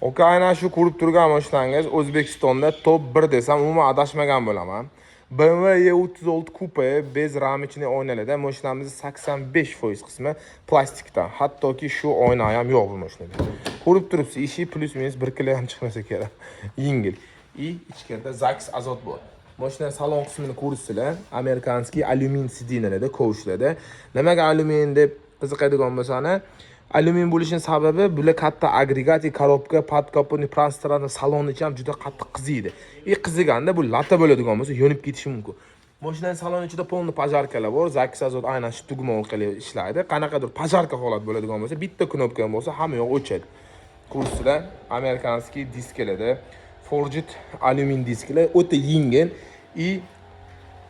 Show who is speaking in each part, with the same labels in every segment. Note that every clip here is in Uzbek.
Speaker 1: Oka, aynan shu ko'rib turgan mashinangiz O'zbekistonda top 1 desam, umuman adashmagan bo'laman. BMW E36 Coupe bez ramichli oynalarda mashinamizning 85% qismi plastikdan. Hattoki shu oyna ham yo'q bu mashinada. Ko'rib turibsiz, ishi plus minus 1 kilo ham chiqmasa kerak. Yengil. Ichkarida Zax azot bor. Mashina salon qismini ko'rsizlar, amerikanskiy alyumin sidinalarda kovshlarda. Nimaga alyumin deb qiziqadigan bo'lsani, alyumin bo'lishining sababi bular katta agregati korobka, podkapotni пространство saloni ham juda qattiq qiziydi. Qiziganda bu latta bo'ladigan bo'lsa, yonib ketishi mumkin. Mashinaning saloni ichida polni pajarkalar bor. Zax azot aynan shu tugma orqali ishlaydi. Qanaqadir pajarka holat bo'ladigan bo'lsa, bitta knopka bo'lsa, hamma yoq o'chadi. Ko'rsizlar, amerikanskiy diskalarda forged alyumin disklar o'ta yengil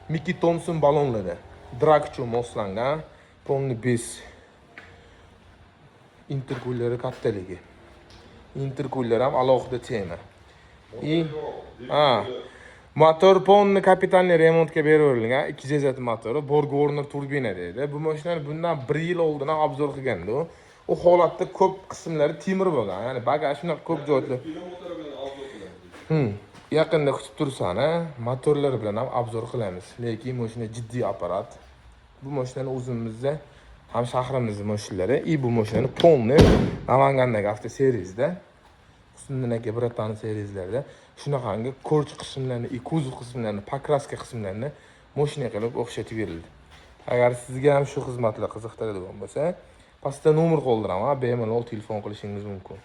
Speaker 1: Mickey Thompson ballonlari drag uchun moslangan, polni bez interkullari kattaligi. Interkuller ham alohida tema. Motor polni kapitalniy remontga berilgan 200 motori, Borgwarner turbina deydi. Bu mashinalar bundan 1 yil oldin obzor qilganda, u holatda ko'p qismlari temir bo'lgan. Ya'ni bagaj shunaqa ko'p joyda. Yaqinda kutib tursan, motorlar bilan ham obzor qilamiz. Lekin mashina jiddiy apparat. Bu mashinani o'zimizda ham shahrimizning mashinalari, bu mashinani polni Namangandagi avtoservisda, Husnidagi Bratani servislarida shunaqangi ko'rch qismlarini, kuzov qismlarini, pokraska qismlarini mashina qilib o'xshatib berildi. Agar sizga ham shu xizmatlar qiziqtiradigan bo'lsa, pastda nomer qoldiraman, bemalol telefon qilishingiz mumkin.